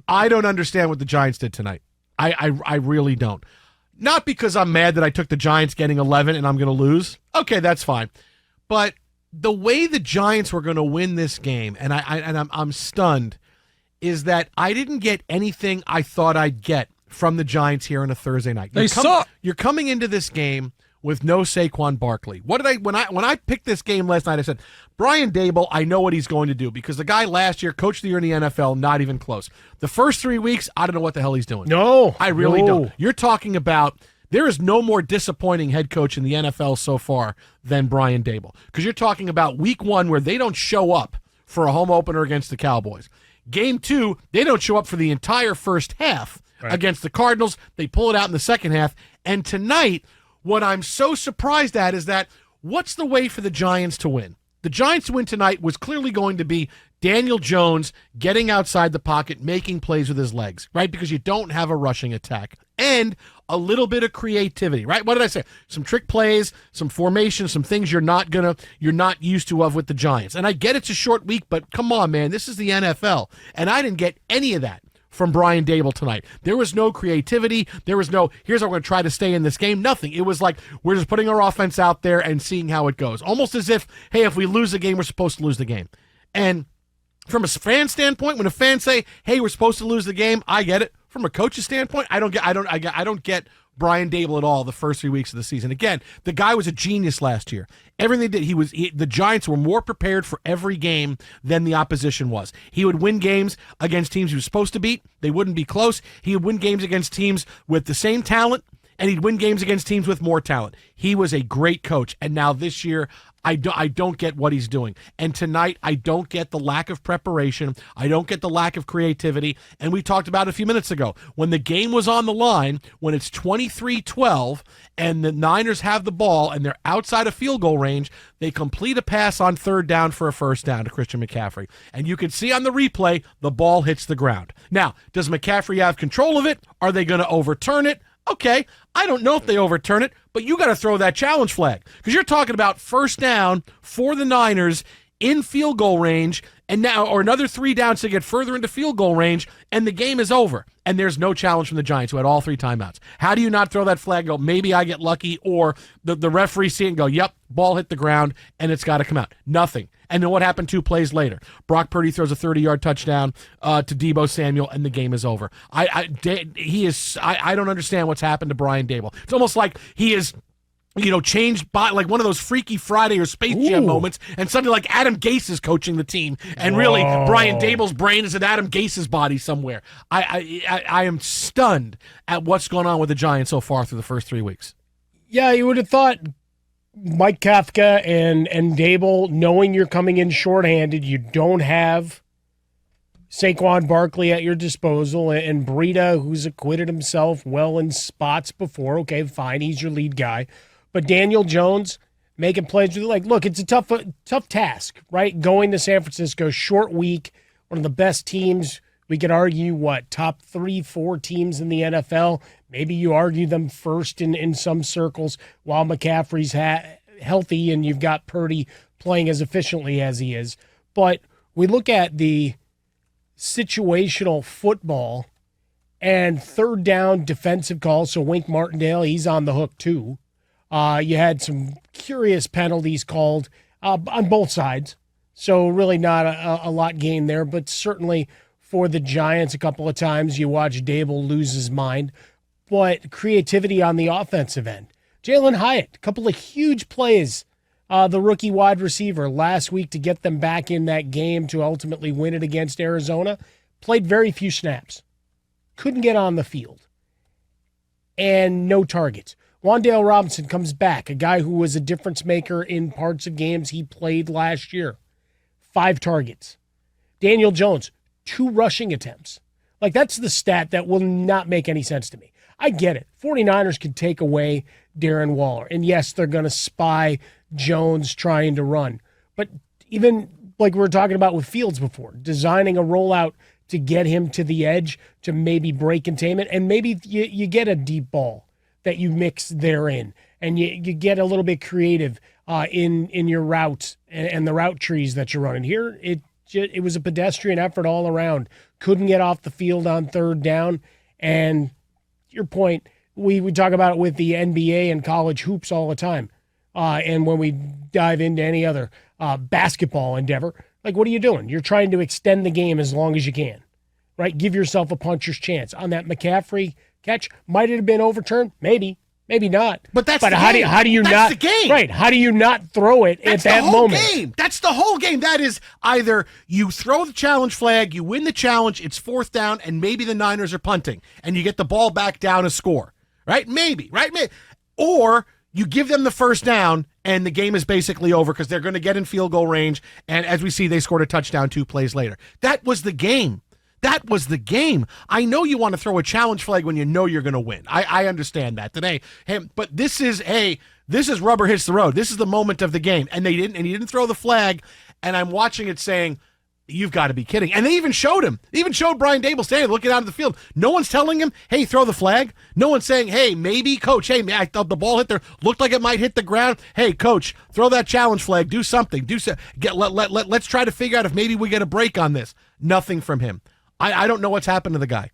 I don't understand what the Giants did tonight. I really don't. Not because I'm mad that I took the Giants getting 11 and I'm going to lose. Okay, that's fine. But the way the Giants were going to win this game, and I'm stunned, is that I didn't get anything I thought I'd get from the Giants here on a Thursday night. You're coming into this game with no Saquon Barkley. What did when I picked this game last night, I said, Brian Daboll, I know what he's going to do, because the guy last year, coach of the year in the NFL, not even close. The first 3 weeks, I don't know what the hell he's doing. No. I really don't. You're talking about, there is no more disappointing head coach in the NFL so far than Brian Daboll, because you're talking about week 1 where they don't show up for a home opener against the Cowboys. Game 2, they don't show up for the entire first half against the Cardinals. They pull it out in the second half. And tonight, what I'm so surprised at is that what's the way for the Giants to win? The Giants to win tonight was clearly going to be Daniel Jones getting outside the pocket, making plays with his legs, right? Because you don't have a rushing attack. And a little bit of creativity, right? What did I say? Some trick plays, some formation, some things you're not used to of with the Giants. And I get it's a short week, but come on, man, this is the NFL. And I didn't get any of that from Brian Daboll tonight. There was no creativity. There was no, here's how we're going to try to stay in this game. Nothing. It was like, we're just putting our offense out there and seeing how it goes. Almost as if, hey, if we lose the game, we're supposed to lose the game. And from a fan standpoint, when a fan say, hey, we're supposed to lose the game, I get it. From a coach's standpoint, I don't get Brian Daboll at all the first 3 weeks of the season. Again, the guy was a genius last year. Everything they did, the Giants were more prepared for every game than the opposition was. He would win games against teams he was supposed to beat. They wouldn't be close. He would win games against teams with the same talent, and he'd win games against teams with more talent. He was a great coach. And now this year, I don't get what he's doing. And tonight, I don't get the lack of preparation. I don't get the lack of creativity. And we talked about it a few minutes ago. When the game was on the line, when it's 23-12 and the Niners have the ball and they're outside of field goal range, they complete a pass on third down for a first down to Christian McCaffrey. And you can see on the replay, the ball hits the ground. Now, does McCaffrey have control of it? Are they going to overturn it? Okay, I don't know if they overturn it, but you got to throw that challenge flag, because you're talking about first down for the Niners in field goal range, and now, or another 3 downs to get further into field goal range, and the game is over. And there's no challenge from the Giants, who had all 3 timeouts. How do you not throw that flag, go, maybe I get lucky, or the referee see it and go, yep, ball hit the ground, and it's got to come out? Nothing. And then what happened 2 plays later? Brock Purdy throws a 30-yard touchdown to Deebo Samuel, and the game is over. I don't understand what's happened to Brian Daboll. It's almost like he is, changed by like one of those Freaky Friday or Space Jam moments, and suddenly like Adam Gase is coaching the team, and really Brian Daboll's brain is in Adam Gase's body somewhere. I am stunned at what's going on with the Giants so far through the first 3 weeks. Yeah, you would have thought Mike Kafka and Daboll, knowing you're coming in shorthanded, you don't have Saquon Barkley at your disposal, and Breida, who's acquitted himself well in spots before. Okay, fine, he's your lead guy. But Daniel Jones making plays with, look, it's a tough task, right? Going to San Francisco, short week, one of the best teams. We could argue, top 3-4 teams in the NFL. Maybe you argue them first in some circles while McCaffrey's healthy and you've got Purdy playing as efficiently as he is. But we look at the situational football and third down defensive calls. So Wink Martindale, he's on the hook too. You had some curious penalties called on both sides. So really not a lot gained there, but certainly for the Giants, a couple of times you watch Daboll lose his mind. But creativity on the offensive end. Jalen Hyatt, a couple of huge plays, the rookie wide receiver last week to get them back in that game to ultimately win it against Arizona. Played very few snaps. Couldn't get on the field. And no targets. Wan'Dale Robinson comes back, a guy who was a difference maker in parts of games he played last year. 5 targets. Daniel Jones, 2 rushing attempts. That's the stat that will not make any sense to me. I get it. 49ers can take away Darren Waller. And yes, they're going to spy Jones trying to run. But even like we were talking about with Fields before, designing a rollout to get him to the edge to maybe break containment, and maybe you get a deep ball that you mix therein, and you get a little bit creative in your routes and the route trees that you're running. Here, It was a pedestrian effort all around. Couldn't get off the field on third down. And your point, we talk about it with the NBA and college hoops all the time. And when we dive into any other basketball endeavor, like, what are you doing? You're trying to extend the game as long as you can, right? Give yourself a puncher's chance. On that McCaffrey catch, might it have been overturned? Maybe not. But how do you that's not? The game. Right? How do you not throw it at that moment? Game. That's the whole game. That is either you throw the challenge flag, you win the challenge, it's fourth down, and maybe the Niners are punting, and you get the ball back down a score. Right? Maybe. Right? Or you give them the first down, and the game is basically over because they're going to get in field goal range, and as we see, they scored a touchdown 2 plays later. That was the game. That was the game. I know you want to throw a challenge flag when you know you're going to win. I understand that today. But this is rubber hits the road. This is the moment of the game, and he didn't throw the flag. And I'm watching it saying, "You've got to be kidding!" And they even showed him. They even showed Brian Daboll standing looking out of the field. No one's telling him, "Hey, throw the flag." No one's saying, "Hey, maybe, coach. Hey, I thought the ball hit there. Looked like it might hit the ground. Hey, coach, throw that challenge flag. Do something. Let's try to figure out if maybe we get a break on this." Nothing from him. I don't know what's happened to the guy.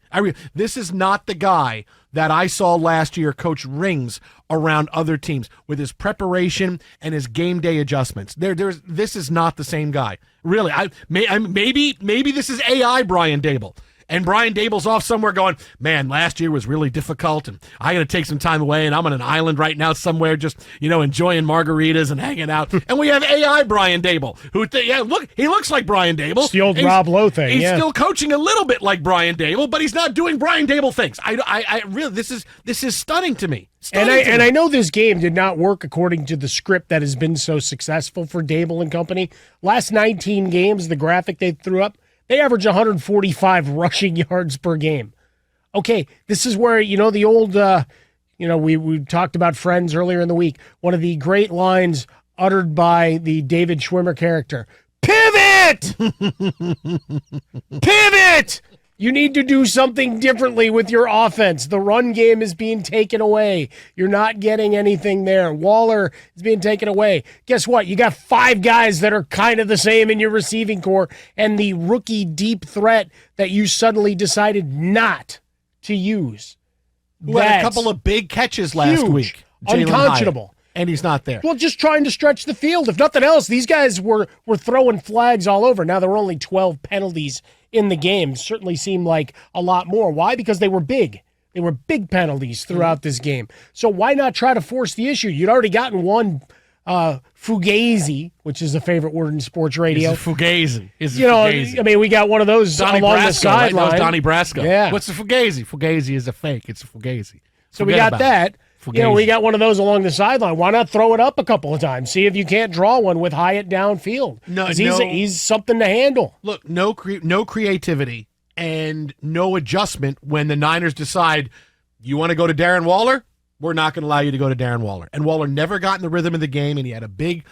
This is not the guy that I saw last year coach rings around other teams with his preparation and his game day adjustments. This is not the same guy. Really, maybe this is AI Brian Daboll. And Brian Daboll's off somewhere going, "Man, last year was really difficult, and I got to take some time away, and I'm on an island right now somewhere just, enjoying margaritas and hanging out." And we have AI Brian Daboll, who, he looks like Brian Daboll. It's the old Rob Lowe thing, He's still coaching a little bit like Brian Daboll, but he's not doing Brian Daboll things. I really, this is stunning to me. I know this game did not work according to the script that has been so successful for Daboll and company. Last 19 games, the graphic they threw up, they average 145 rushing yards per game. Okay, this is where, the old, we talked about Friends earlier in the week. One of the great lines uttered by the David Schwimmer character, "Pivot! Pivot! You need to do something differently with your offense. The run game is being taken away. You're not getting anything there. Waller is being taken away. Guess what? You got 5 guys that are kind of the same in your receiving core, and the rookie deep threat that you suddenly decided not to use. Who had a couple of big catches last week. Unconscionable. And he's not there. Well, just trying to stretch the field. If nothing else, these guys were throwing flags all over. Now, there were only 12 penalties in the game. Certainly seemed like a lot more. Why? Because they were big. They were big penalties throughout this game. So why not try to force the issue? You'd already gotten one fugazi, which is a favorite word in sports radio. It's a fugazi. We got one of those Donnie along Brasco, the sideline. Right? Donnie Brasco. Yeah. What's a fugazi? Fugazi is a fake. It's a fugazi. So we got that. We got one of those along the sideline. Why not throw it up a couple of times? See if you can't draw one with Hyatt downfield. He's something to handle. Look, no creativity and no adjustment when the Niners decide, you want to go to Darren Waller? We're not going to allow you to go to Darren Waller. And Waller never got in the rhythm of the game, and he had a big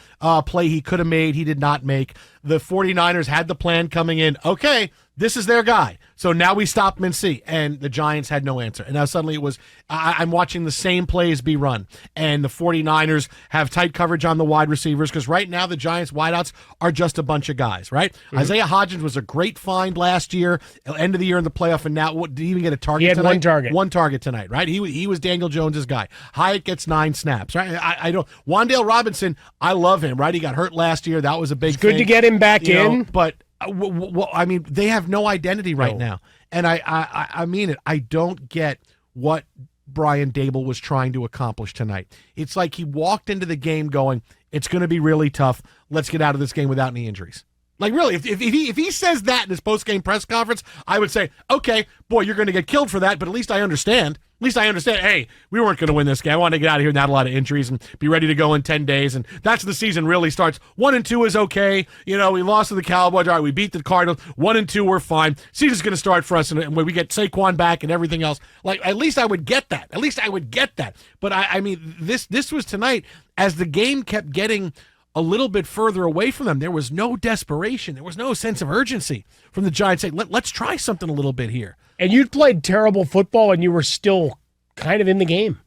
play he could have made. He did not make. The 49ers had the plan coming in. Okay, this is their guy. So now we stop him and see. And the Giants had no answer. And now suddenly it was, I'm watching the same plays be run. And the 49ers have tight coverage on the wide receivers because right now the Giants wideouts are just a bunch of guys, right? Mm-hmm. Isaiah Hodgins was a great find last year, end of the year in the playoff, and now did he even get a target tonight? He had one target. One target tonight, right? He was Daniel Jones's guy. Hyatt gets 9 snaps, right? I don't. Wan'Dale Robinson, I love him, right? He got hurt last year. That was a big thing. Good to get him back in. But they have no identity right now. And I mean it. I don't get what Brian Daboll was trying to accomplish tonight. It's like he walked into the game going, it's going to be really tough. Let's get out of this game without any injuries. Like, really, if he says that in his post-game press conference, I would say, okay, boy, you're going to get killed for that, but at least I understand. At least I understand, hey, we weren't going to win this game. I want to get out of here, not a lot of injuries, and be ready to go in 10 days. And that's the season really starts. 1-2 is okay. We lost to the Cowboys. All right, we beat the Cardinals. 1-2, we're fine. Season's going to start for us, and when we get Saquon back and everything else, like, at least I would get that. But, I mean, this was tonight, as the game kept getting a little bit further away from them, there was no desperation. There was no sense of urgency from the Giants saying, let's try something a little bit here. And you'd played terrible football, and you were still kind of in the game.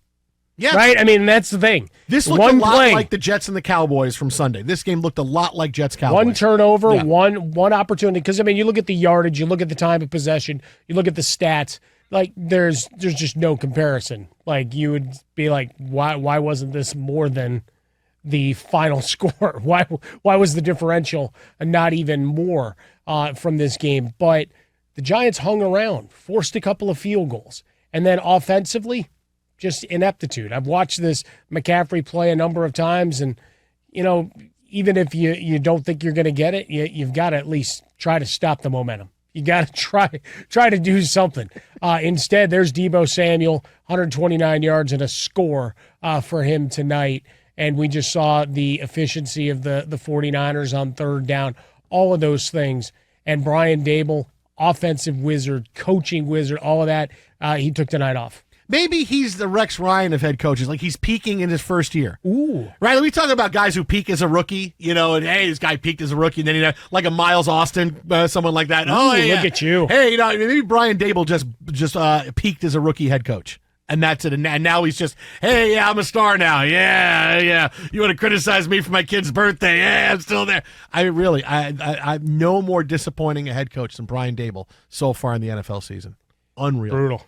Yeah. Right? I mean, that's the thing. This looked One a lot play, like the Jets and the Cowboys from Sunday. This game looked a lot like Jets-Cowboys. one turnover, Yeah. one opportunity. Because, I mean, you look at the yardage, you look at the time of possession, you look at the stats. Like, there's just no comparison. Like, you would be like, why wasn't this more than the final score? Why was the differential not even more from this game? But the Giants hung around, forced a couple of field goals, and then offensively, just ineptitude. I've watched this McCaffrey play a number of times, and even if you don't think you're going to get it, you've got to at least try to stop the momentum. You got to try to do something. Instead, there's Deebo Samuel, 129 yards and a score for him tonight. And we just saw the efficiency of the 49ers on third down, all of those things. And Brian Daboll, offensive wizard, coaching wizard, all of that, he took tonight off. Maybe he's the Rex Ryan of head coaches. Like, he's peaking in his first year. Ooh. Right? We talk about guys who peak as a rookie, and hey, this guy peaked as a rookie, and then like a Miles Austin, someone like that. Ooh, look at you. Hey, maybe Brian Daboll just peaked as a rookie head coach. And that's it. And now he's just, hey, yeah, I'm a star now. Yeah. You want to criticize me for my kid's birthday? Yeah, I'm still there. I'm no more disappointing a head coach than Brian Daboll so far in the NFL season. Unreal. Brutal.